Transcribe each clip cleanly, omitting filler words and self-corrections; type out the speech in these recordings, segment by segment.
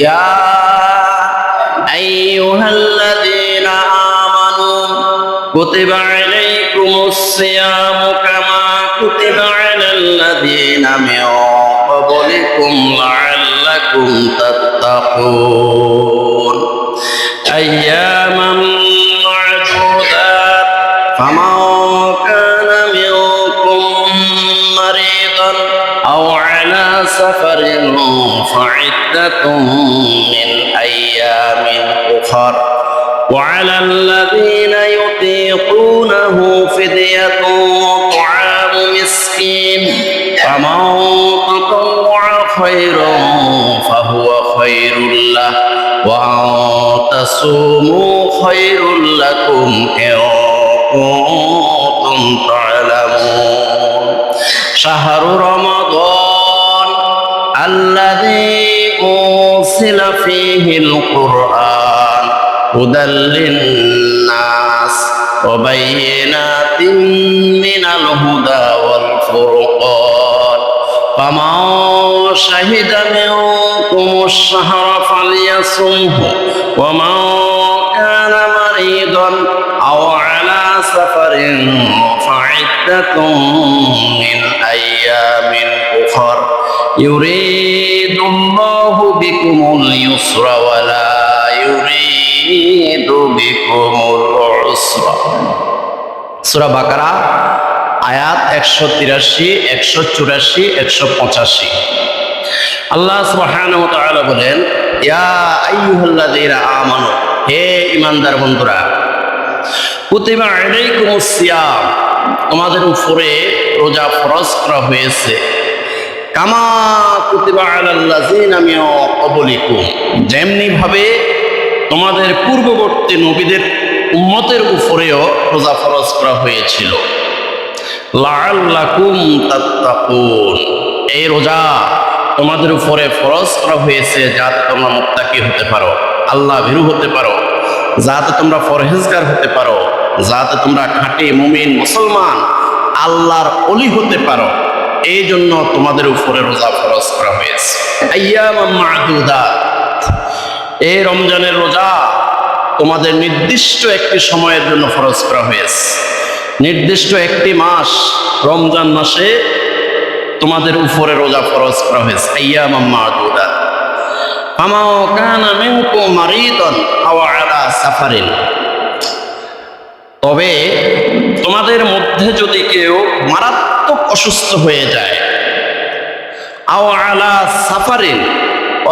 ইয়া আইয়ুহাল্লাযীনা আমানু কুতিবা আলাইকুমুস সিয়ামু কামা কুতিবা আলাল্লাযীনা মিন ক্বাবলিকুম লাআল্লাকুম তাত্তাকুন আইয়ামান মা'দুদাত ফামান কানা মিনকুম মারিদান আও আলা সাফারিন ফা'iদ্দাতুম মিন আইয়ামিন উখর وعلى الذين يطيقونه فدية طعام مسكين فمن تطوع خيرا فهو خير له وأن تصوموا خير لكم إن كنتم تعلمون شهر رمضان الذي أنزل فيه القرآن هدى للناس وبينات من الهدى والفرقان فمن شهد منكم الشهر فليصمه ومن كان مريضا أو على سفر فعدة من أيام أخر يريد الله بكم اليسر ولا يريد بكم العسر সূরা বাকারা আয়াত 183 184 185 আল্লাহ সুবহানাহু ওয়া তাআলা বলেন ইয়া আইয়ুহাল্লাযীনা আমানু হে ঈমানদার বন্ধুরা কুতিবা আলাইকুমুস সিয়াম তোমাদের উপরে রোজা ফরজ করা হয়েছে কামা কুতিবা আলাল্লাযীনা মিন ক্বাবলিকুম যেমনি ভাবে তোমাদের পূর্ববর্তী নবীদের উম্মতের উপরেও রোজা ফরজ করা হয়েছিল লাআল্লাকুম তাত্তাকুন এই রোজা তোমাদের উপরে ফরজ করা হয়েছে যাতে তোমরা মুত্তাকি হতে পারো আল্লাহ ভীরু হতে পারো যাতে তোমরা পরহেজগার হতে পারো যাতে তোমরা খাঁটি মুমিন মুসলমান আল্লাহর ওলি হতে পারো এই জন্য তোমাদের উপরে রোজা ফরজ করা হয়েছে আইয়ামাম মা'দুদাত এই রমজানের রোজা তোমাদের নির্দিষ্ট একটি সময়ের জন্য ফরজ করা হয়েছে নির্দিষ্ট একটি মাস রমজান মাসে তোমাদের উপরে রোজা ফরজ করা হয়েছে আইয়ামাম মা'দুদাত ফামান কানা মিনকুম মারিদান আও আলা সাফারিন তবে তোমাদের মধ্যে যদি কেউ মারাত্মক অসুস্থ হয়ে যায় আও আলা সাফারিন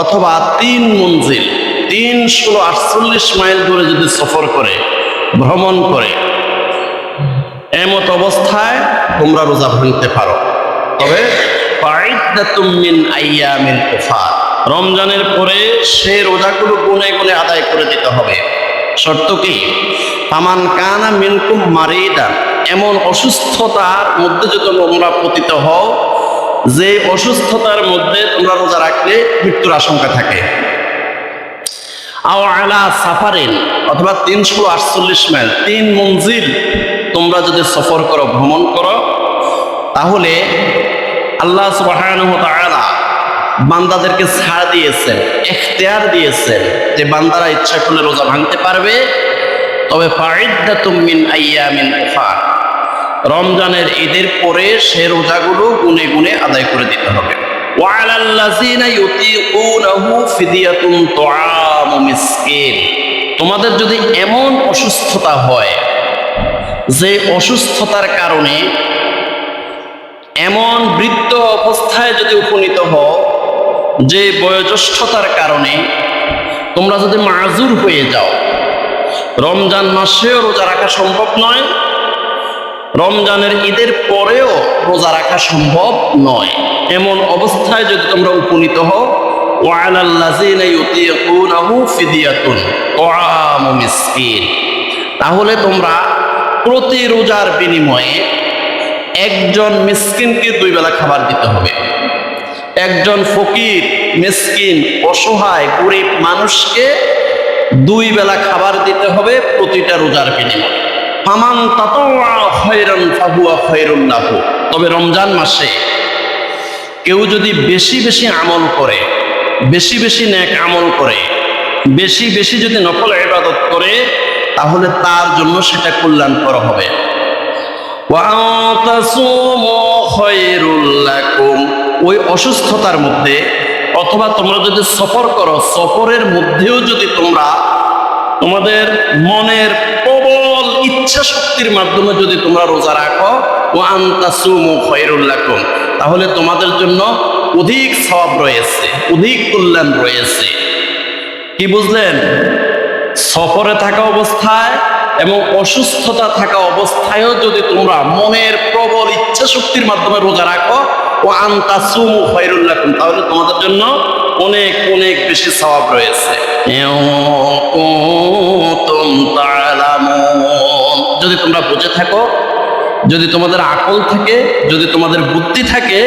অথবা 3 মঞ্জিল 348 মাইল দূরে যদি সফর করে ভ্রমণ করে এমত অবস্থায় তোমরা রোজা ভাঙতে পারো তবে ফা'iদ্দাতুম মিন আইয়ামিন উখর রমজানের পরে সেই রোজাগুলো গুনে গুনে আদায় করে দিতে হবে শর্ত কি ফামান কানা মিনকুম মারিদান এমন অসুস্থতার মধ্যে যদি তোমরা পতিত হও যে অসুস্থতার মধ্যে তোমরা রোজা রাখলে মৃত্যুর আশঙ্কা থাকে আও আলা সাফারিন অথবা 348 মাইল 3 মঞ্জিল তোমরা যদি সফর করো ভ্রমণ করো তাহলে আল্লাহ সুবহানাহু ওয়া তাআলা বান্দাদেরকে ছাড় দিয়েছেন ইখতিয়ার দিয়েছেন যে বান্দারা ইচ্ছা করলে রোজা ভাঙতে পারবে তবে ফা'iদ্দাতুম মিন আইয়ামিন উখর রমজানের ঈদের পরে সে রোজাগুলো গুনে গুনে আদায় করে দিতে হবে ওয়া আলাল্লাযীনা ইউতিকুনাহু ফিদিয়াতুন তুআমু মিসকিন তোমাদের যদি এমন অসুস্থতা হয় যে অসুস্থতার কারণে এমন বৃদ্ধ অবস্থায় যদি উপনীত হও যে বয়োজ্যেষ্ঠতার কারণে তোমরা যদি মাযুর হয়ে যাও রমজান মাসেও রোজা রাখা সম্ভব নয় রমজানের ঈদের পরেও রোজা রাখা সম্ভব নয় এমন অবস্থায় যদি তোমরা উপনীত হও ওয়া আলাল্লাযীনা ইউতিকুনাহু ফিদিয়াতুন তুআমু মিসকিন তাহলে তোমরা প্রতি রোজার বিনিময়ে একজন মিসকিনকে 2 বেলা খাবার দিতে হবে একজন ফকির মিসকিন অসহায় গরিব মানুষকে 2 বেলা খাবার দিতে হবে প্রতিটা রোজার বিনিময়ে ফামান তাতাওয়া খায়রান ফাহুয়া খায়রুন লাহু তবে রমজান মাসে কেউ যদি বেশি বেশি আমল করে বেশি বেশি নেক আমল করে, বেশি বেশি যদি নফল ইবাদত করে, তাহলে তার জন্য সেটা কল্যাণকর হবে। ওয়া তাসুমু খায়রুল লাকুম, ওই অসুস্থতার মধ্যে অথবা তোমরা যদি সফর করো, সফরের মধ্যেও যদি তোমরা তোমাদের মনের প্রবল ইচ্ছা শক্তির মাধ্যমে যদি তোমরা রোজা রাখো, ওয়া তাসুমু খায়রুল লাকুম, তাহলে তোমাদের জন্য অধিক সওয়াব রয়েছে, অধিক কল্যাণ রয়েছে। কি বুঝলেন? সফরে থাকা অবস্থায় এবং অসুস্থতা থাকা অবস্থায়ও যদি তোমরা মনের প্রবল ইচ্ছা শক্তির মাধ্যমে রোজা রাখো, ওয়া তাসুমু খায়রুল লাকুম, তাহলে তোমাদের জন্য অনেক অনেক বেশি সওয়াব রয়েছে। যদি তোমরা বুঝে থাকো, যদি তোমাদের আকল থাকে, যদি তোমাদের বুদ্ধি থাকে,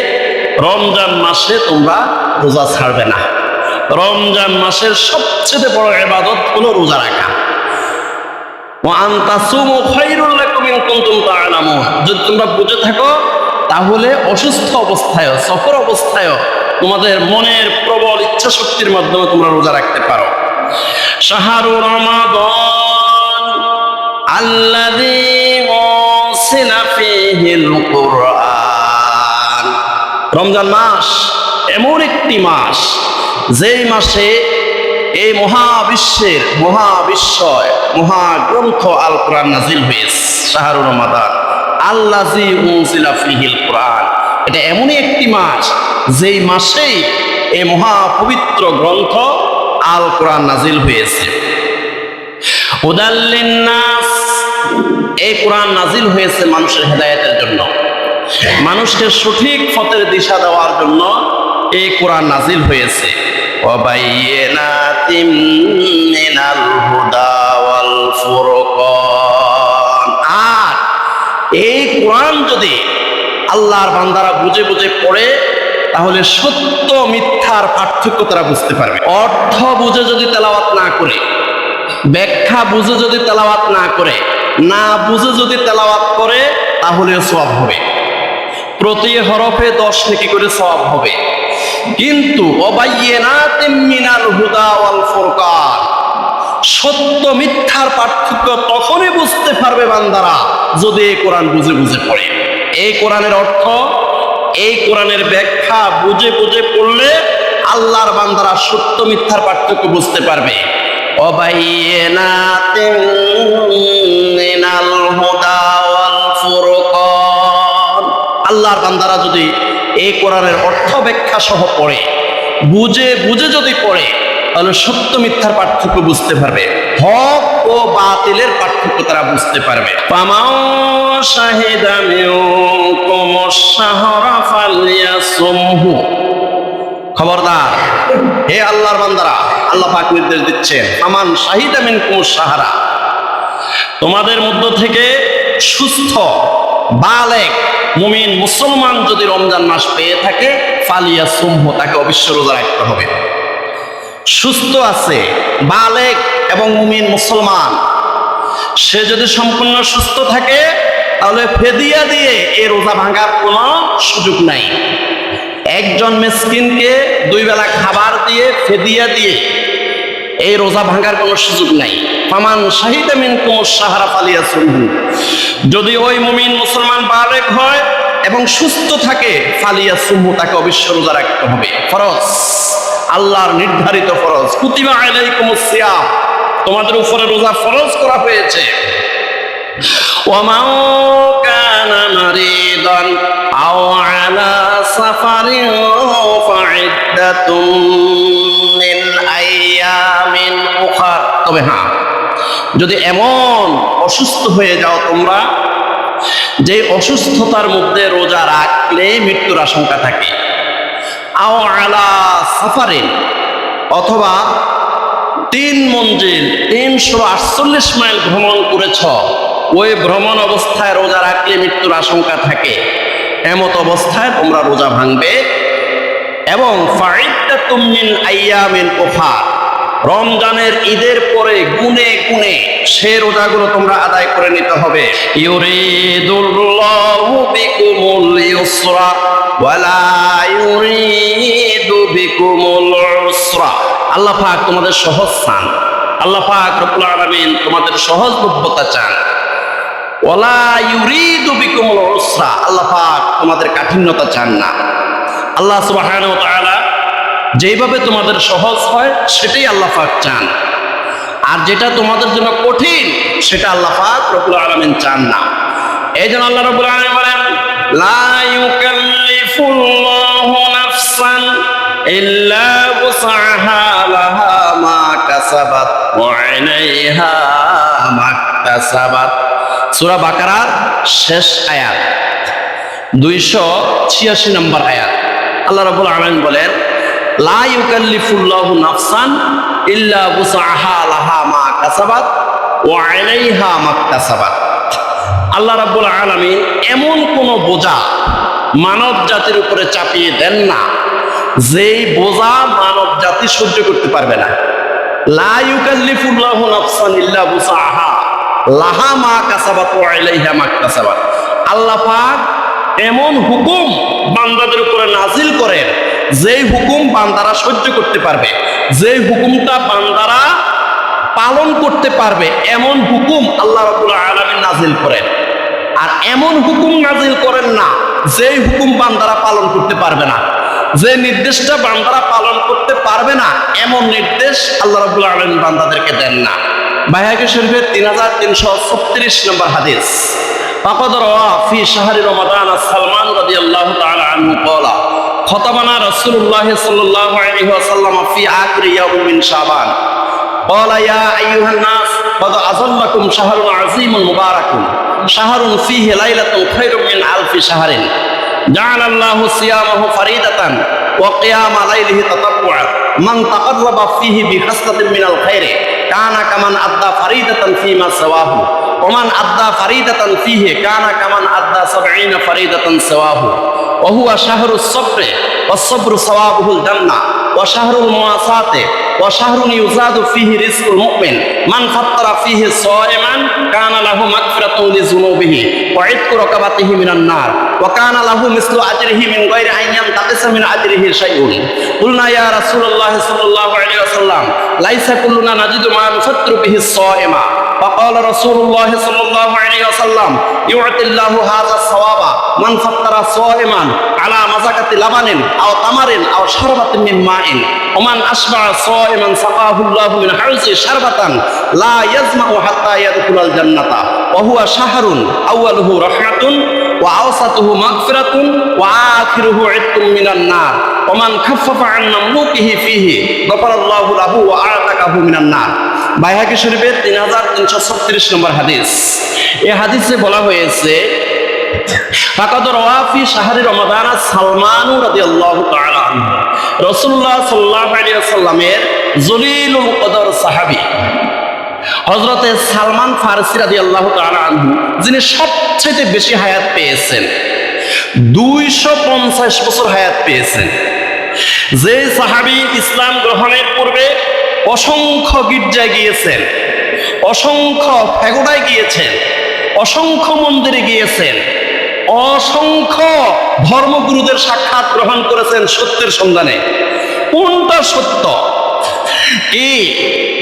রমজান মাসে তোমরা রোজা ছাড়বে না। রমজান মাসের সবচেয়ে বড় ইবাদত হলো রোজা রাখা। ওয়া তাসুমু খায়রুল লাকুম ইন কুনতুম তা'লামুন, যদি তোমরা বুঝে থাকো, তাহলে অসুস্থ অবস্থায়, সফর অবস্থায় তোমাদের মনের প্রবল ইচ্ছা শক্তির মাধ্যমে তোমরা রোজা রাখতে পারো। শাহরু রমাদান আল্লাযী উনজিলা ফীহিল কুরআন, রমজান মাস এমন একটি মাস যেই মাসে এই মহাবিশ্বের মহাবিশ্বয় মহাগ্রন্থ আল কোরআন নাজিল হয়েছে। শাহরু রমাদান আল্লাযী উনজিলা ফীহিল কুরআন, এটা এমনই একটি মাস যেই মাসেই এই মহাপবিত্র গ্রন্থ আল কোরআন নাজিল হয়েছে। হুদাল লিন্নাস, এই কোরআন নাজিল হয়েছে মানুষের হেদায়েতের জন্য, মানুষকে সঠিক পথের দিশা দেওয়ার জন্য এই কোরআন নাজিল হয়েছে। ওয়া বাইয়িনাতিম মিনাল হুদা ওয়াল ফুরকান, আর এই কোরআন যদি আল্লাহর বান্দারা বুঝে বুঝে পড়ে, তাহলে সত্য মিথ্যার পার্থক্য তারা বুঝতে পারবে। অর্থ বুঝে যদি তেলাওয়াত না করে, ব্যাখ্যা বুঝে যদি তেলাওয়াত না করে, না বুঝে যদি তেলাওয়াত করে, তাহলে সওয়াব হবে, প্রতি হরফে 10 নেকি করে সওয়াব হবে। কিন্তু ওয়াবাইয়িনাতিম মিনাল হুদা ওয়াল ফুরকান, সত্য মিথ্যার পার্থক্য তখনই বুঝতে পারবে বান্দারা যদি এই কোরআন বুঝে বুঝে পড়ে। এই কোরআনের অর্থ, এই কোরআনের ব্যাখ্যা বুঝে বুঝে পড়লে আল্লাহর বান্দারা সত্য মিথ্যার পার্থক্য বুঝতে পারবে। ওয়াবাইয়িনাতিম মিনাল হুদা ওয়াল ফুরকান, আল্লাহর বান্দারা যদি এই কোরআনের অর্থ ব্যাখ্যা সহ পড়ে, বুঝে বুঝে যদি পড়ে, তাহলে সত্য মিথ্যার পার্থক্য বুঝতে পারবে, হক ও বাতিলের পার্থক্য তারা বুঝতে পারবে। ফামান শাহিদা মিনকুমুশ শাহরা ফালইয়াসুমহু, খবরদার হে আল্লাহর বান্দারা, আল্লাহ পাক নির্দেশ দিচ্ছেন, ফামান শাহিদা মিনকুমুশ শাহরা, তোমাদের মধ্য থেকে সুস্থ বালেগ মুমিন মুসলমান যদি রমজান মাস পেয়ে থাকে, ফালিয়াসুমহু, তাকে অবশ্যই রোজা রাখতে হবে। সুস্থ আছে বালেগ এবং মুমিন মুসলমান, সে যদি সম্পূর্ণ সুস্থ থাকে, তাহলে ফেদিয়া দিয়ে এই রোজা ভাঙার কোনো সুযোগ নাই। একজন মিসকিনকে 2 বেলা খাবার দিয়ে, ফেদিয়া দিয়ে এই রোজা ভাঙার কোনো সুযোগ নাই। ফামান শাহিদা মিনকুমুশ শাহরা ফালিয়াসুমহু, যদি ওই মুমিন মুসলমান বালেগ হয় এবং সুস্থ থাকে, ফালিয়াসুমহু, তাকে অবশ্যই রোজা রাখতে হবে। ফরজ, আল্লাহর নির্ধারিত ফরজ। কুতিবা আলাইকুমুস সিয়াম, তোমাদের উপরে রোজা ফরজ করা হয়েছে। ওয়ামান কানা মারিদান আও আলা সাফারিন ফাইদ্দাতুম মিন আইয়ামিন উখার, তবে হ্যাঁ, যদি এমন অসুস্থ হয়ে যাও তোমরা যে অসুস্থতার মধ্যে রোজা রাখলে মৃত্যুর আশঙ্কা থাকে, আও আলা সাফারিন, অথবা 3 মঞ্জিল 348 মাইল ভ্রমণ করেছ, ওই ভ্রমণ অবস্থায় রোজা রাখলে মৃত্যুর আশঙ্কা থাকে, এমত অবস্থায় তোমরা রোজা ভাঙবে। এবং ফাইদ্দাতুম মিন আইয়ামিন উখার, রমজানের ঈদের পরে গুনে গুনে সে রোজাগুলো তোমরা আদায় করে নিতে হবে। ইউরিদুল্লাহু বিকুমুল ইউসরা ওয়ালা ইউরিদু বিকুমুল উসরা। আল্লাহ পাক তোমাদের সহজ চান, আল্লাহ পাক রব্বুল আলামিন তোমাদের সহজলভ্যতা চান। ওয়ালা ইউরিদু বিকুমুল উসরা, আল্লাহ পাক তোমাদের কাঠিন্যতা চান না। আল্লাহ সুবহানাহু ওয়া তাআলা যেভাবে তোমাদের সহজ হয় সেটাই আল্লাহ পাক চান, আর যেটা তোমাদের জন্য কঠিন সেটা আল্লাহ পাক রব্বুল আলামিন চান না। এই জন্য আল্লাহ রব্বুল আলামিন বলেন, লা ইউকাল্লিফুল্লাহু নাফসান ইল্লা বুসআহা লাহা মা কাসাবাত ওয়া আলাইহা মাকতাসাবাত। সূরা বাকারার শেষ আয়াত 286 নম্বর আয়াত। আল্লাহ রাব্বুল আলামিন বলেন, লা ইউকাল্লিফুল্লাহু নাফসান ইল্লা বুসআহা লাহা মা কাসাবাত ওয়া আলাইহা মাকতাসাবাত। আল্লাহ রাব্বুল আলামিন এমন কোন বোঝা মানব জাতির উপরে চাপিয়ে দেন না যেই বোঝা মানব জাতি সহ্য করতে পারবে না। লা ইউকাল্লিফুল্লাহু নাফসান ইল্লা বুসআহা লাহা মা কাসাবাত ওয়া আলাইহা মাকতাসাবাত। আল্লাহ পাক এমন হুকুম বান্দাদের উপরে নাজিল করেন যেই হুকুম বান্দারা সহ্য করতে পারবে, যেই হুকুমটা বান্দারা পালন করতে পারবে, এমন হুকুম আল্লাহ রাব্বুল আলামিন নাজিল করেন। আর এমন হুকুম নাজিল করেন না যেই হুকুম বান্দারা পালন করতে পারবে না, যে নির্দেশটা বান্দারা পালন করতে পারবে না এমন নির্দেশ আল্লাহ রাব্বুল আলামিন বান্দাদেরকে দেন না। বাইহাকী শরীফের 3336 নম্বর হাদিস। ফাকাদ রাওয়া ফি শাহরি রমাদান সালমান রাদিয়াল্লাহু তাআলা আনহু ক্বালা খতাবানা রাসূলুল্লাহ সাল্লাল্লাহু আলাইহি ওয়াসাল্লাম ফি আখিরি ইয়াউমিন মিন শাবান ক্বালা ইয়া আইয়ুহান নাস قد أظلكم شهر عظيم مبارك شهر فيه ليلة خير من ألف شهر جعل الله صيامه فريدة وقيام ليله تطوعا من تقرب فيه بخصلة من الخير كان كمن أدى فريدة فيما سواه ومن أدى فريدة فيه كان كمن أدى 70 فريدة سواه وهو شهر الصبر والصبر ثوابه الجنة وشهر المواساة وشهر يزاد فيه رزق المؤمن من فطر فيه صائما كان له مغفرة لذنوبه وعتق رقبته من النار وكان له مثل أجره من غير أن ينتقص من أجره شيء قلنا يا رسول الله صلى الله عليه وسلم ليس كلنا نجد ما نفطر به الصائم فقال رسول الله صلى الله عليه وسلم يعطي الله هذا الثواب من فطر صائما على مزكة لبن أو تمر أو شربة من ماء ومن أشبع صائما سقاه الله من حوض شربة لا يظمأ حتى يدخل الجنة وهو شهر أوله رحمة وأوسطه مغفرة وآخره عتق من النار ومن خفف عن مملوكه فيه غفر الله له وأعتقه من النار। বাইহাকী শরীফের 3336 নম্বর হাদিস। এই হাদিসে বলা হয়েছে ফাকাদ রাওয়া ফি শাহরি রমাদান সালমান রাদিয়াল্লাহু তাআলা আনহু রাসূলুল্লাহ সাল্লাল্লাহু আলাইহি ওয়াসাল্লামের জলিলুল কদর সাহাবী হযরতে সালমান ফারসি রাদিয়াল্লাহু তাআলা আনহু, যিনি সবচেয়ে বেশি হায়াত পেয়েছেন, 250 বছর হায়াত পেয়েছেন। যে সাহাবী ইসলাম গ্রহণের পূর্বে অসংখ্য গির্জায় গিয়েছেন, অসংখ্য প্যাগোডায় গিয়েছেন, অসংখ্য মন্দিরে গিয়েছেন, অসংখ্য ধর্মগুরুদের সাক্ষাৎ গ্রহণ করেছেন সত্যের সন্ধানে। কোনটা সত্য? কি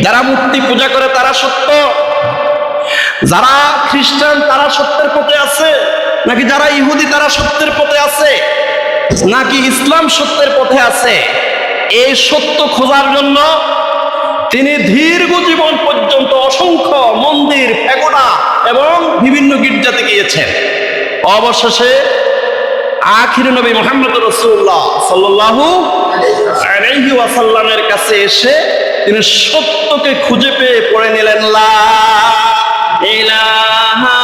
যারা মূর্তি পূজা করে তারা সত্য, যারা খ্রিস্টান তারা সত্যের পথে আছে, নাকি যারা ইহুদি তারা সত্যের পথে আছে, নাকি ইসলাম সত্যের পথে আছে? এই সত্য খোঁজার জন্য তিনি দীর্ঘ জীবন পর্যন্ত অসংখ্য মন্দির, প্যাগোডা এবং বিভিন্ন গির্জাতে গিয়েছেন। অবশেষে আখির নবী মুহাম্মদ রাসূলুল্লাহ সাল্লাল্লাহু আলাইহি ওয়াসাল্লামের কাছে এসে তিনি সত্যকে খুঁজে পেয়ে পড়ে নিলেন, লা ইলাহা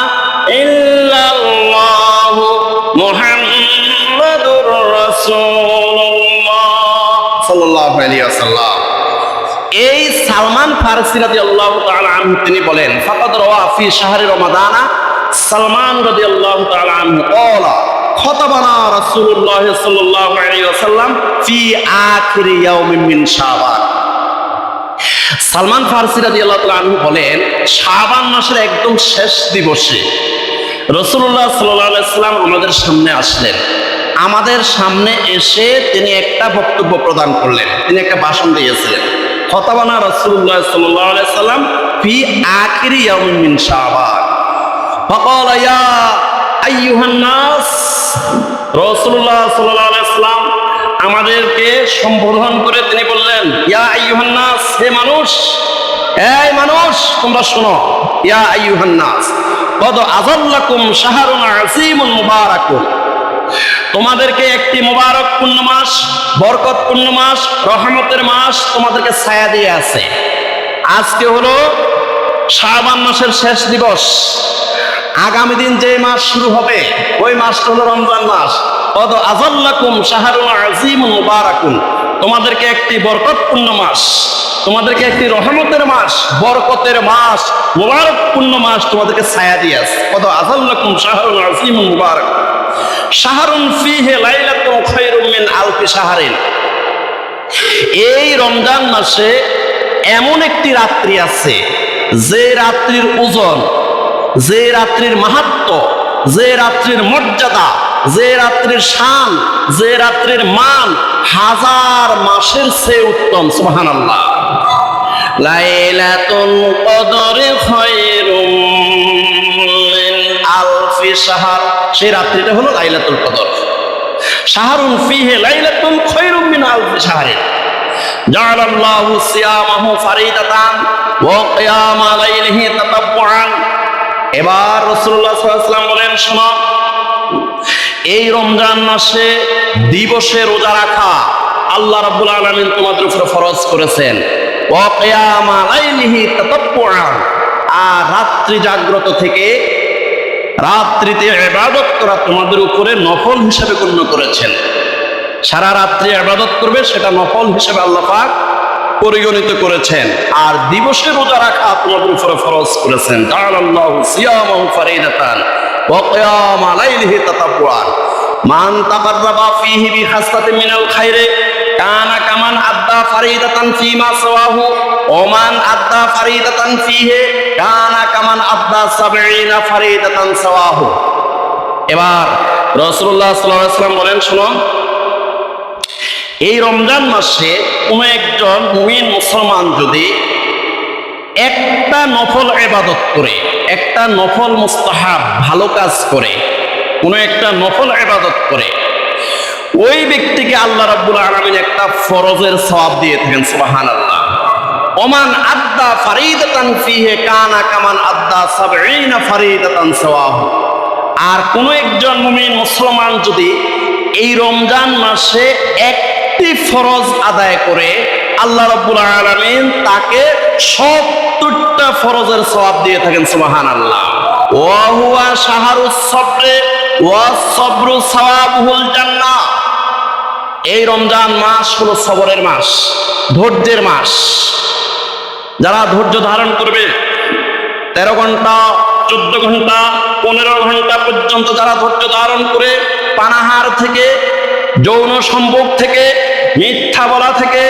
ইল্লাল্লাহু মুহাম্মাদুর রাসূলুল্লাহ সাল্লাল্লাহু আলাইহি ওয়াসাল্লাম। এই সালমান ফারসি রাদিয়াল্লাহু তাআলা আনহু তিনি বলেন, ফাকাদ রাওয়া ফি শাহরি রমাদান সালমান রাদিয়াল্লাহু তাআলা আনহু ক্বালা খতাবানা রাসূলুল্লাহ সাল্লাল্লাহু আলাইহি ওয়াসাল্লাম ফি আখিরি ইয়াউমিন মিন শাবান। সালমান ফারসি রাদিয়াল্লাহু তাআলা আনহু বলেন, শাবান মাসের একদম শেষ দিবসে রাসূলুল্লাহ সাল্লাল্লাহু আলাইহি সাল্লাম আমাদের সামনে আসলেন। আমাদের সামনে এসে তিনি একটা বক্তব্য প্রদান করলেন, তিনি একটা ভাষণ দিয়েছিলেন। খতাবানা রাসূলুল্লাহ সাল্লাল্লাহু আলাইহি সাল্লাম ফি আখিরি ইয়াউমিন মিন শাবান ফাকালা ইয়া আইয়ুহান নাস। রাসূলুল্লাহ সাল্লাল্লাহু আলাইহি সাল্লাম আমাদেরকে সম্বোধন করে তিনি বললেন, ইয়া আইয়ুহান নাস, হে মানুষ, এই মানুষ তোমরা শোনো, ইয়া আইয়ুহান নাস কদ আযাল্লাকুম শাহরুন আযীমুন মুবারাকুন, তোমাদেরকে একটি মুবারকপূর্ণ মাস, বরকতপূর্ণ মাস, রহমতের মাস তোমাদেরকে ছায়া দিয়ে আছে। আজকে হলো শাবান মাসের শেষ দিবস। আগামী দিন যে মাস শুরু হবে ওই মাসটা হলো রমজান মাস। কদ আযাল্লাকুম শাহরুন আযীমুন মুবারাকুন, তোমাদেরকে একটি বরকতপূর্ণ মাস, তোমাদেরকে একটি রহমতের মাস, বরকতের মাস, মুবারকপূর্ণ মাস তোমাদেরকে ছায়া দিয়ে আছে। কদ আযাল্লাকুম শাহরুন আযীমুন মুবারাকুন শাহরুন ফীহি লাইলাতুন খায়রুম মিন আলফি শাহরিন। এই রমজান মাসে এমন একটি রাত্রি আছে যে রাত্রির ওজন, যে রাত্রির মাহাত্ম্য, যে রাত্রির মর্যাদা, যে রাত্রির শান, যে রাত্রির মান হাজার মাসের চেয়ে উত্তম। সুবহানাল্লাহ। লাইলাতুল কদরে খায়রুম মিন আলফি শাহর, সেই রাত্রিটা হলো লাইলাতুল কদর। শাহরুন ফীহি লাইলাতুন খায়রুম মিন আলফি শাহরিন জাআলাল্লাহু সিয়ামাহু ফারিদাতান ওয়া কিয়ামা লাইলিহি তাতাব্বুআন। এবার রাসূলুল্লাহ সাল্লাল্লাহু আলাইহি ওয়াসাল্লাম বলেন, শোনো, এই রমজান মাসে দিবসে রোজা রাখা আল্লাহ রাব্বুল আলামিন তোমাদের উপর ফরজ করেছেন। ওয়া কিয়ামা লাইলিহি তাতাব্বুআন, আর রাত্রি জাগ্রত থেকে রাত্রিতে ইবাদত করা তোমাদের উপরে নফল হিসেবে গণ্য করেছেন। সারা রাত্রি ইবাদত করবে, সেটা নফল হিসেবে আল্লাহ পাক পরিগণিত করেছেন। আর দিবসে রোজা রাখা তোমাদের উপরে ফরজ করেছেন। জাআলাল্লাহু সিয়ামাহু ফারিদাতান ওয়া কিয়ামা লাইলিহি তাতাব্বুআন মান তাকাররাবা ফীহি বিখাসসাতিন মিনাল খায়রি কানা কামান আদ্দা ফারিদাতান ফীমা সাওয়াহু ওয়া মান আদ্দা ফারিদাতান ফীহি কানা কামান আদ্দা 70 ফারিদাতান সাওয়াহু। এবার রাসূলুল্লাহ সাল্লাল্লাহু আলাইহি ওয়াসাল্লাম বলেন, শোনো, এই রমজান মাসে কোনো একজন মুমিন মুসলমান যদি একটা নফল ইবাদত করে, একটা নফল মুস্তাহাব ভালো কাজ করে, কোনো একটা নফল ইবাদত করে, ওই ব্যক্তিকে আল্লাহ রাব্বুল আলামিন একটা ফরজের সওয়াব দিয়ে থাকেন। সুবহানাল্লাহ। ওমান আদ্দা ফারিদাতান ফীহি কানা কামান আদ্দা 70 ফারিদাতান সাওয়াহু। আর কোন একজন মুমিন মুসলমান যদি এই রমজান মাসে একটি ফরজ আদায় করে, আল্লাহ রাব্বুল আলামিন তাকে 70টা ফরজের সওয়াব দিয়ে থাকেন। সুবহানাল্লাহ। ওয়া হুয়া শাহরুস সবরে ওয়া সবরু সাওয়াবুল জান্নাহ। এই রমজান মাস হলো সবরের মাস, ধৈর্যের মাস। যারা ধৈর্য ধারণ করবে 13 ঘন্টা, 14 ঘন্টা, 15 ঘন্টা পর্যন্ত যারা ধৈর্য ধারণ করে পানাহার থেকে, যৌন সম্ভোগ থেকে, মিথ্যা বলা থেকে,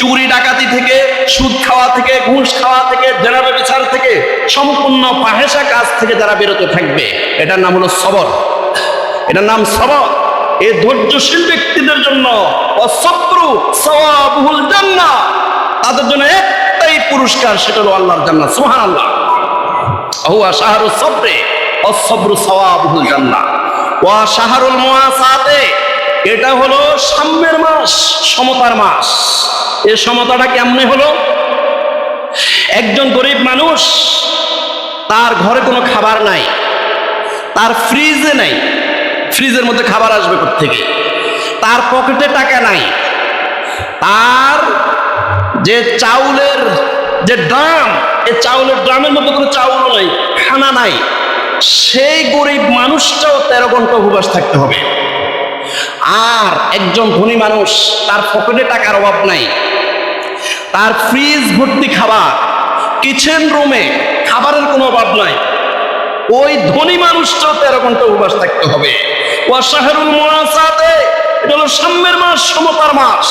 চুরি ডাকাতি থেকে, সুদ খাওয়া থেকে, ঘুষ খাওয়া থেকে, জেনা ব্যভিচার থেকে, সম্পূর্ণ ফাহেসা কাজ থেকে যারা বিরত থাকবে, এটার নাম হলো সবর। এটার নাম সবর। এই ধৈর্যশীল ব্যক্তিদের জন্য অসবরু সাওয়াবুল জান্নাহ, তাদের জন্য একটাই পুরস্কার, সেটা হলো আল্লাহর জান্নাত। সুবহানাল্লাহ। হুয়া শাহরুস সবরে অসবরু সাওয়াবুল জান্নাহ ওয়া শাহরুল মুওয়াসাতে, এটা হলো সাম্যের মাস, সমতার মাস। এই সমতাটা কেমনে হলো? একজন গরিব মানুষ, তার ঘরে কোনো খাবার নাই, তার ফ্রিজে নাই, ফ্রিজের মধ্যে খাবার আসবে কোত্থেকে? তার পকেটে টাকা নাই, তার যে চাউলের যে ড্রাম, এই চাউলের ড্রামের মধ্যে কোনো চাউলও নাই, খানা নাই। সেই গরিব মানুষটাও 13 ঘন্টা উপবাস থাকতে হবে। আর একজন ধনী মানুষ, তার পকেটে টাকার অভাব নাই, তার ফ্রিজ ভর্তি খাবার, কিচেন রুমে খাবারের কোনো অভাব নাই, ওই ধনী মানুষটাও 13 ঘন্টা উপবাস থাকতে হবে। ওয়া শাহরুল মুওয়াসাতে, এটা হলো সাম্যের মাস, সমতার মাস।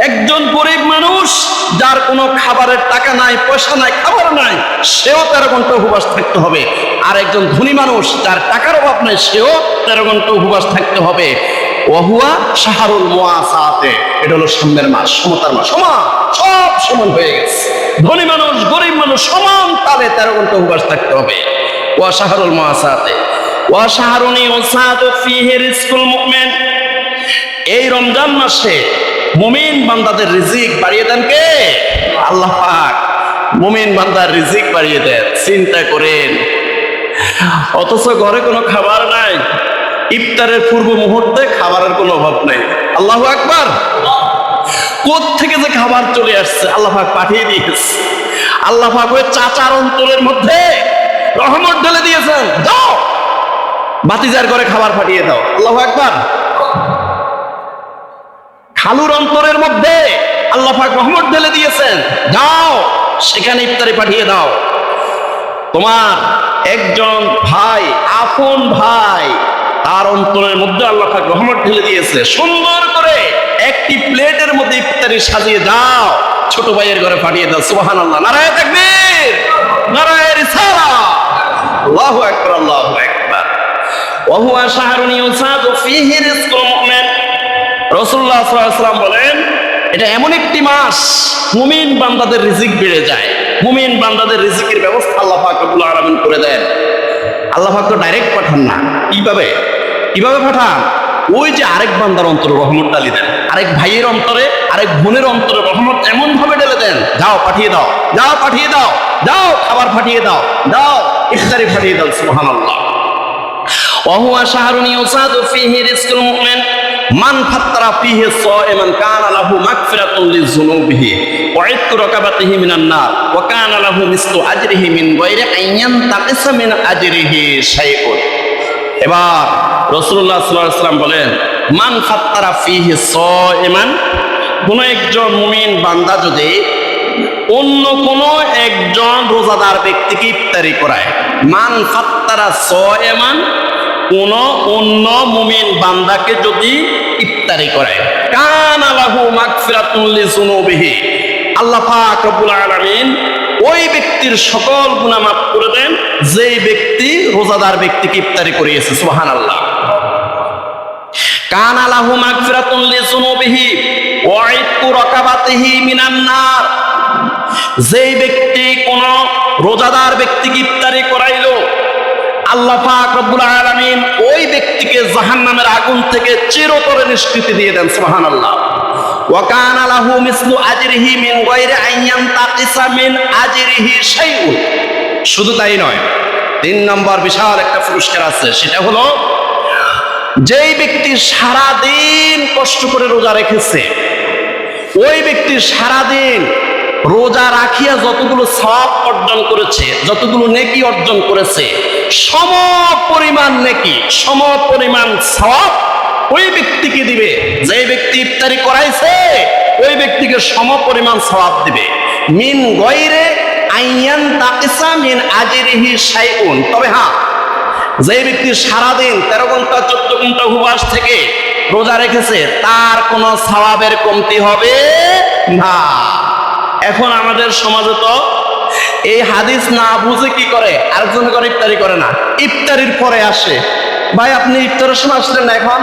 একজন গরিব মানুষ যার কোনো খাবারের টাকা নাই, পয়সা নাই, খাবার নাই, সেও 13 ঘন্টা উপবাস থাকতে হবে। আর একজন ধনী মানুষ যার টাকার অভাব নাই, সেও 13 ঘন্টা উপবাস থাকতে হবে। ওয়াহুয়া শাহরুল মুআসাতে, এটা হলো সাম্যের মাস, সমতার মাস, সমান, সব সমান হয়ে গেছে। ধনী মানুষ গরিব মানুষ সমান তালে 13 ঘন্টা উপবাস থাকতে হবে। ওয়া শাহরুল মুআসাতে ওয়া শাহরুনি ওয়াসাদু ফীহি রিজকুল মুমিন, এই রমজান মাসে মুমিন বান্দাদের রিজিক বাড়িয়ে দেন কে? আল্লাহ পাক মুমিন বান্দার রিজিক বাড়িয়ে দেন। চিন্তা করেন, অথচ ঘরে কোনো খাবার নাই, ইফতারের পূর্ব মুহূর্তে খাবারের কোনো অভাব নেই। আল্লাহু আকবার। কোত্থেকে যে খাবার চলে আসছে আল্লাহ পাক পাঠিয়ে দিয়েছে। আল্লাহ পাক ওই চাচার অন্তরের মধ্যে রহমত ঢেলে দিয়েছেন, যাও বাতিজার ঘরে খাবার পাঠিয়ে দাও। আল্লাহু আকবার। খালুর অন্তরের মধ্যে আল্লাহ পাক রহমত ঢেলে দিয়েছেন, যাও সেখানে ইফতারি পাঠিয়ে দাও। তোমার একজন ভাই, আপন ভাই, তার অন্তরের মধ্যে আল্লাহ পাক রহমত ঢেলে দিয়েছে, সুন্দর করে একটি প্লেটের মধ্যে ইফতারি সাজিয়ে দাও, ছোট ভাইয়ের ঘরে পাঠিয়ে দাও। সুবহানাল্লাহ, নারায়ে তাকবীর, নারায়ে রিসালাত, আল্লাহু আকবার, আল্লাহু আকবার। ওয়া হুয়া শাহরুন ইউসাদু ফীহি রিজকুল মুমিন, রাসূলুল্লাহ সাল্লাল্লাহু আলাইহি ওয়াসাল্লাম বলেন, এটা এমন একটি মাস মুমিন বান্দাদের রিজিক বেড়ে যায়, মুমিন বান্দাদের রিজিকের ব্যবস্থা আল্লাহ পাক রব্বুল আলামিন করে দেন। আল্লাহ পাক তো ডাইরেক্ট পাঠান না, কিভাবে পাঠান? ওই যে আরেক বান্দার অন্তরে রহমত ঢালি দেন, আরেক ভাইয়ের অন্তরে, আরেক বোনের অন্তরে রহমত এমন ভাবে ঢেলে দেন, যাও পাঠিয়ে দাও, যাও পাঠিয়ে দাও, যাও খাবার পাঠিয়ে দাও, যাও ইফতারি পাঠিয়ে দাও। সুবহানাল্লাহ। ওয়া হুয়া শাহরুন ইউসাদু ফীহি রিজকুল মুমিন মান ফাত্তারা ফীহি সায়মান কানা লাহু মাগফিরাতুন লিযুনুবিহি ওয়া ইতকু রাকাবাতিহি মিনান নার ওয়া কানা লাহু মিসলু আজরিহি মিন গায়রি আইয়ান তাকিসা মিন আজরিহি শাইউন। এবার রাসূলুল্লাহ সাল্লাল্লাহু আলাইহি ওয়াসাল্লাম বলেন, মান ফাত্তারা ফীহি সায়মান, কোন একজন মুমিন বান্দা যদি অন্য কোন একজন রোজাদার ব্যক্তিকে ইফতারি করায়, মান ফাত্তারা সায়মান, কোন অন্য মুমিন বান্দাকে যদি ইফতারি করায়, কানা লাহু মাগফিরাতুন লিযুনুবিহি, আল্লাহ পাক রব্বুল আলামিন ওই ব্যক্তির সকল গুনাহ মাফ করে দেন, যেই ব্যক্তি রোজাদার ব্যক্তিকে ইফতারি করিয়েছে। সুবহানাল্লাহ। কানা লাহু মাগফিরাতুন লিযুনুবিহি ওয়া ইতকু রাকাবাতিহি মিনান নার, যেই ব্যক্তি কোন রোজাদার ব্যক্তিকে ইফতারি করাইলো, আল্লাহ পাক রব্বুল আলামিন ওই ব্যক্তিকে জাহান্নামের আগুন থেকে চিরতরে নিষ্কৃতি দিয়ে দেন। সুবহানাল্লাহ। ওয়া কানা লাহু মিসলু আজরিহি মিন গায়রি আইয়ান তাকিসা মিন আজরিহি শাইউন। শুধু তাই নয়, 3 নম্বর বিশাল একটা পুরস্কার আছে, সেটা হলো যেই ব্যক্তি সারা দিন কষ্ট করে রোজা রেখেছে, ওই ব্যক্তি সারা দিন রোজা রাখিয়া যতগুলো সওয়াব অর্জন করেছে, যতগুলো নেকি অর্জন করেছে, সম পরিমাণ নেকি, সম পরিমাণ সওয়াব ওই ব্যক্তিকে দিবে। যে ব্যক্তি ইফতারি করাইছে ওই ব্যক্তিকে সম পরিমাণ সওয়াব দিবে। মিন গায়রি আইয়ান তাকিসা মিন আজরিহি শাইউন। তবে হ্যাঁ, যে ব্যক্তি সারাদিন 13 ঘন্টা 14 ঘন্টা উপবাস থেকে রোজা রেখেছে, তার কোনো সওয়াবের কমতি হবে না। এখন আমাদের সমাজে তো এই হাদিস না বুঝে কি করে, আরেকজন করে ইফতারি করে না, ইফতারির পরে আসে, ভাই আপনি ইফতারের সময় আসলেন না, এখন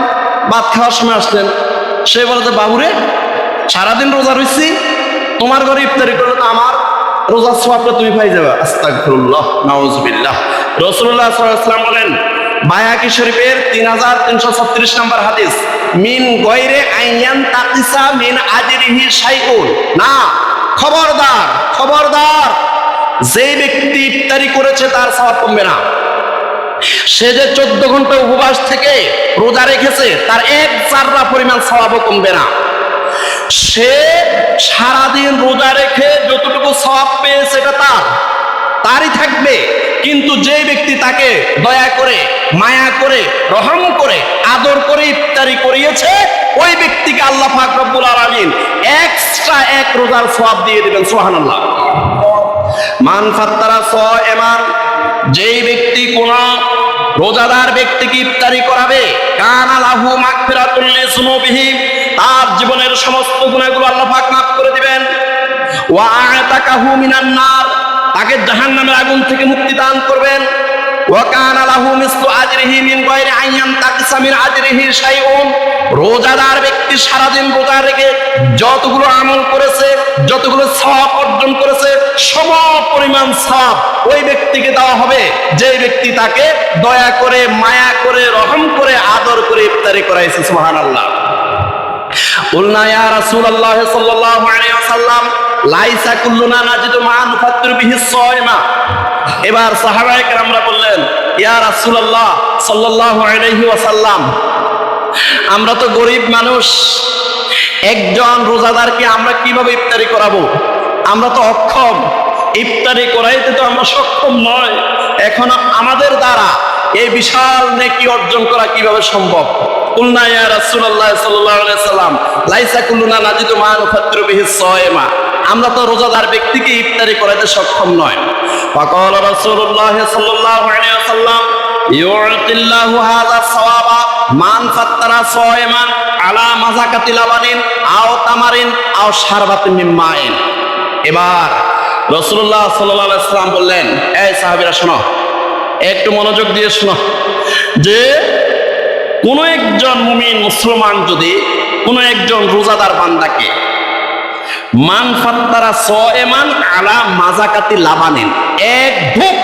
ভাত খাওয়ার সময় আসলেন। সে বলে যে বাবুরে সারাদিন রোজা রয়েছি, তোমার ঘরে ইফতারি করলে তো আমার রোজার সওয়াবটা তুমি পাই যাবে। আস্তাগফিরুল্লাহ, নাউযুবিল্লাহ। রাসূলুল্লাহ সাল্লাল্লাহু আলাইহি ওয়াসাল্লাম বলেন, বায়াকি শরীফের 3336 নম্বর হাদিস, মিন গায়রি আইয়ান তাকিসা মিন আজরিহি শাইউন। না, খবরদার, খবরদার, যে ব্যক্তি ইফতারি করেছে তার সওয়াব কমবে না। সে যে 14 ঘন্টা উপবাস থেকে রোজা রেখেছে, তার 1 চাররা পরিমাণ সওয়াবও কমবে না। সে সারাদিন রোজা রেখে যতটুকু সওয়াব পেয়েছে এটা তারই থাকবে। কিন্তু যে ব্যক্তি তাকে দয়া করে, মায়া করে, রহম করে, আদর করে ইফতারি করিয়েছে, ওই ব্যক্তিকে আল্লাহ পাক রব্বুল আলামিন এক্সট্রা 1 রোজার সওয়াব দিয়ে দিবেন। সুবহানাল্লাহ। মান ফাত্তারা সায়মান, যেই ব্যক্তি কোন রোজাদার ব্যক্তিকে ইফতারি করাবে, কানা লাহু মাগফিরাতুল লিযুনুবিহি, তার জীবনের সমস্ত গুনাহগুলো আল্লাহ পাক মাফ করে দিবেন। ওয়া আতাকাহু মিনান নার, তাকে জাহান্নামের আগুন থেকে মুক্তি দান করবেন। ওয়া কানা লাহু মিসলু আজরিহি মিন গায়রি আন ইয়ানতাকিসা মিন আজরিহি শাইউন, রোজাদার ব্যক্তি সারাদিন রোজা রেখে যতগুলো আমল করেছে, যতগুলো সওয়াব অর্জন করেছে, সম পরিমাণ সওয়াব ওই ব্যক্তিকে দেওয়া হবে যে ব্যক্তি তাকে দয়া করে, মায়া করে, রহম করে, আদর করে ইফতারি করাইছে। সুবহানাল্লাহ। কুলনা ইয়া রাসূলুল্লাহ সাল্লাল্লাহু আলাইহি ওয়াসাল্লাম লাইসা কুল্লুনা নাজিদু মা নুফাত্তিরু বিহি সায়মা। এবার সাহাবায়ে কেরামরা বললেন, ইয়া রাসূলুল্লাহ সাল্লাল্লাহু আলাইহি ওয়াসাল্লাম, আমরা তো গরিব মানুষ, একজন রোজাদারকে আমরা কিভাবে ইফতারি করাবো? আমরা তো অক্ষম, ইফতারি করাইতে তো আমরা সক্ষম নয়। এখন আমাদের দ্বারা এই বিশাল নেকি অর্জন করা কিভাবে সম্ভব? কুলনা ইয়া রাসূলুল্লাহ সাল্লাল্লাহু আলাইহি ওয়াসাল্লাম লাইসা কুল্লুনা নাজিদু মা নুফাত্তিরু বিহি সায়মা, আমরা তো রোজাদার ব্যক্তিকে ইফতারি করাইতে সক্ষম নয়। ফাকালা রাসূলুল্লাহ সাল্লাল্লাহু আলাইহি ওয়াসাল্লাম ইউতিল্লাহু হাযা সাওয়াবা মান ফাত্তারা সায়মান আলা মাযাকাতি লাবানিন আও তামারিন আও শারবাতিন মিন মাইন। এবার রাসূলুল্লাহ সাল্লাল্লাহু আলাইহি ওয়াসাল্লাম বললেন, এই সাহাবীরা শোনো, একটু মনোযোগ দিয়ে শোনো, যে কোন একজন মুমিন মুসলমান যদি কোন একজন রোজাদার বান্দাকে মান ফাত্তারা সায়মান আলা মাযাকাতি লাবানিন, এক ঢোক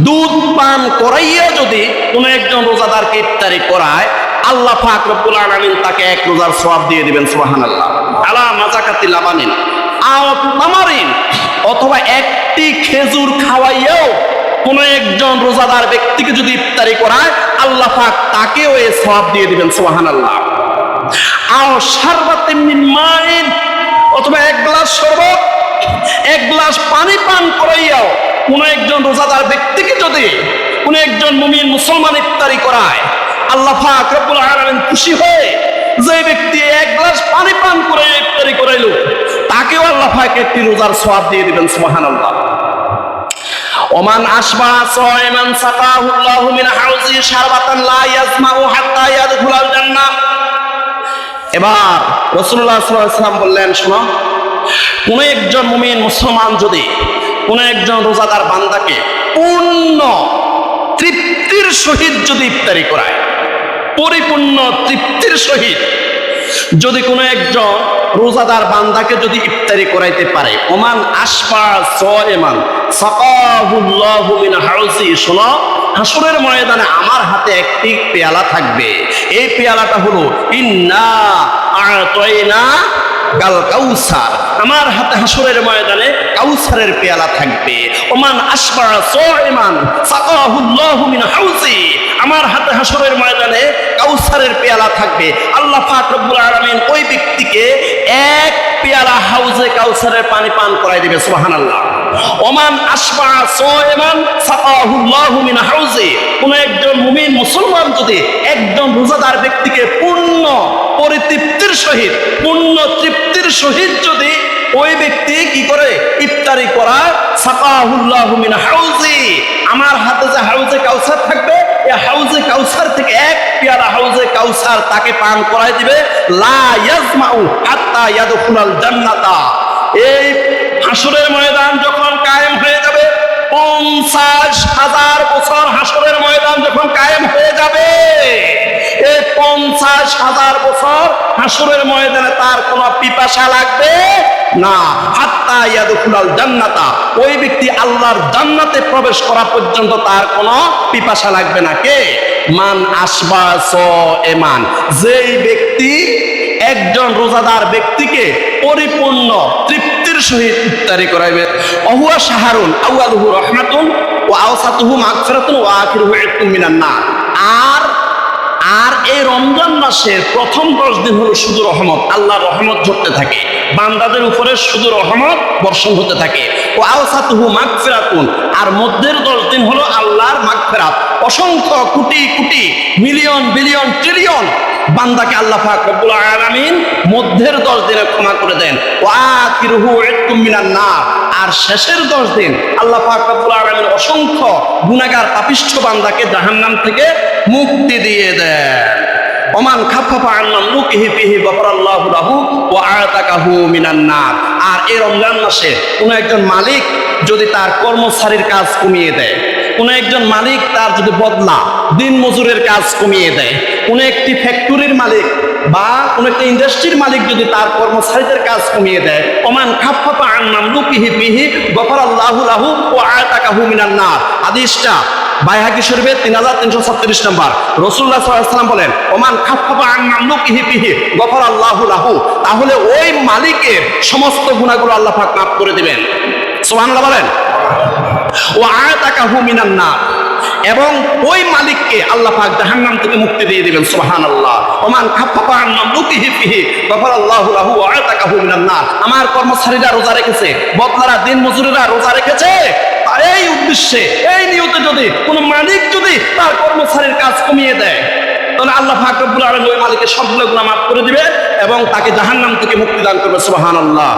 দুধ পান করাইয়া যদি কোন একজন রোজাদারকে ইফতারি করায়, আল্লাহ পাক রব্বুল আলামিন তাকে এক রোজার সওয়াব দিয়ে দিবেন। সুবহানাল্লাহ। আলা মাযাকাতি লাবানিন আও তামারিন, অথবা একটি খেজুর খাওয়াইয়াও কোন একজন রোজাদার ব্যক্তিকে যদি ইফতারি করায়, আল্লাহ পাক তাকেও এই সওয়াব দিয়ে দিবেন। সুবহানাল্লাহ। আও শারবাতিন মিন মাইন, অথবা এক গ্লাস শরবত, এক গ্লাস পানি পান করাইয়াও কোন একজন রোজাদার ব্যক্তিকে যদি কোন একজন মুমিন মুসলমান ইফতারি করায়, আল্লাহ পাক রব্বুল আলামিন খুশি হয়ে যে ব্যক্তি এক গ্লাস পানি পান করে ইফতারি করাইলো, তাকেও আল্লাহ পাক একটি রোজার সওয়াব দিয়ে দিবেন। সুবহানাল্লাহ। ওমান আসবা সায়মান সাকাহুল্লাহু মিন হাউজি শারবাতান লা ইয়াজমাউ হাত্তা ইয়াদখুলাল জান্নাহ। এবার রাসূলুল্লাহ সাল্লাল্লাহু আলাইহি ওয়াসাল্লাম বললেন, শোনো, কোন একজন মুমিন মুসলমান যদি কোন একজন রোজাদার বান্দাকে পূর্ণ তৃপ্তির সহিত যদি ইফতারি করায়, পরিপূর্ণ তৃপ্তির সহিত যদি কোনো একজন রোজাদার বান্দাকে যদি ইফতারি করাইতে পারে, ওমান আসফা সায়মান সাকাহুল্লাহু মিন হাউজি, শোনো, হাসরের ময়দানে আমার হাতে একটি পেয়ালা থাকবে। এই পেয়ালাটা হলো ইন্না আ'তাইনা কাল কাউসার, আমার হাতে হাসরের ময়দানে কাউসারের পেয়ালা থাকবে। ওমান আসফা সায়মান সাকাহুল্লাহু মিন হাউজি, আমার হাতে হাসরের ময়দানে কাউসারের পেয়ালা থাকবে। আল্লাহ পাক রব্বুল আলামিন ওই ব্যক্তিকে এক পেয়ালা হাউজে কাউসারের পানি পান করাই দিবে। সুবহানাল্লাহ। ওমান আসফা সায়মান সাকাহুল্লাহু মিন হাউজি, কোন একজন মুমিন মুসলমান যদি একজন রোজাদার ব্যক্তিকে পূর্ণ পরিতৃপ্তির সহিত, পূর্ণ তৃপ্তির সহিত যদি ওই ব্যক্তি কি করে ইফতারি করা, সাকাহুল্লাহু মিন হাউজি, আমার হাতে যে হাউজে কাউসার থাকবে, এই হাউজে কাউসার থেকে এক পেয়ালা হাউজে কাউসার তাকে পান করাই দিবে। লা ইয়াজমাউ হাত্তা ইয়াদখুলাল জান্নাতা। এই হাসরের ময়দান যখন কায়েম হয়ে যাবে, 50,000 বছর হাসরের ময়দান যখন কায়েম হয়ে যাবে, এই 50,000 বছর হাসরের ময়দানে তার কোনো পিপাসা লাগবে না। হাত্তা ইয়াদখুলাল জান্নাতা, ওই ব্যক্তি আল্লাহর জান্নাতে প্রবেশ করা পর্যন্ত তার কোনো পিপাসা লাগবে না। কে? মান আসবা সায়মান, যেই ব্যক্তি একজন রোজাদার ব্যক্তিকে পরিপূর্ণ তৃপ্তির সহিত ইফতারি করাইবে। অহুয়া শাহরুন আউয়ালুহু রাহমাতুন ওয়া আওসাতুহু মাগফিরাতুন ওয়া আখিরুহু ইতকুম মিনান নার। আর এই রমজান মাসের প্রথম 10 দিন হলো শুধু রহমত, আল্লাহর রহমত ঝরতে থাকে, বান্দাদের উপরে শুধু রহমত বর্ষণ হতে থাকে। ও আওসাতুহু মাগফিরাতুন, আর মধ্যের 10 দিন হলো আল্লাহর মাগফিরাত, অসংখ্য crore crore million billion trillion বান্দাকে আল্লাহ পাক রব্বুল আলামিন মধ্যের 10 দিনে ক্ষমা করে দেন। ওয়া আখিরুহু ইতকুম মিনান নার, আর শেষের 10 দিন আল্লাহ পাক রব্বুল আলামিন অসংখ্য গুনাহগার পাপিষ্ঠ বান্দাকে জাহান্নাম থেকে মুক্তি দিয়ে দেন। ওমান খাফফাফা আন মামলুকিহি ফিহি গফারাল্লাহু লাহু ওয়া আতাকাহু মিনান নার। আর এই রমজান মাসে কোনো একজন মালিক যদি তার কর্মচারীর কাজ কমিয়ে দেয়, কোনো একজন মালিক তার যদি বদলা দিন মজুরের কাজ কমিয়ে দেয়, কোনো একটি ফ্যাক্টরির মালিক বা কোনো একটা ইন্ডাস্ট্রির মালিক যদি তার কর্মচারীদের কাজ কমিয়ে দেয়, ওমান খাফফাফা আন মামলুকিহি ফিহি গফারাল্লাহু লাহু ওয়া আতাকাহু মিনান নার। হাদিসটা বাইহাকি শরীফে 3336 নম্বর। রাসূলুল্লাহ সাল্লাল্লাহু আলাইহি ওয়াসাল্লাম বলেন, ওমান খাফফাফা আন মামলুকিহি ফিহি গফারাল্লাহু লাহু, তাহলে ওই মালিকের সমস্ত গুনাহগুলো আল্লাহ পাক মাফ করে দিবেন। সুবহানাল্লাহ বলেন। ওয়া আতাকাহু মিনান নার, এবং ওই মালিককে আল্লাহ পাক জাহান্নাম থেকে মুক্তি দিয়ে দিবেন। সুবহানাল্লাহ। ওমান খাফফাফা আন মামলুকিহি ফিহি গফারাল্লাহু লাহু ওয়া আতাকাহু মিনান নার। আমার কর্মচারীরা রোজা রেখেছে, বদলারা দিন মজুরেরা রোজা রেখেছে, এই উদ্দেশ্যে এই নিয়তে যদি কোনো মালিক যদি তার কর্মচারীর কাজ কমিয়ে দেয়, তাহলে আল্লাহ পাক রব্বুল আলামিন ওই মালিকের সবগুলো গুনাহ মাফ করে দিবে এবং তাকে জাহান্নাম থেকে মুক্তি দান করবে। সুবহানাল্লাহ।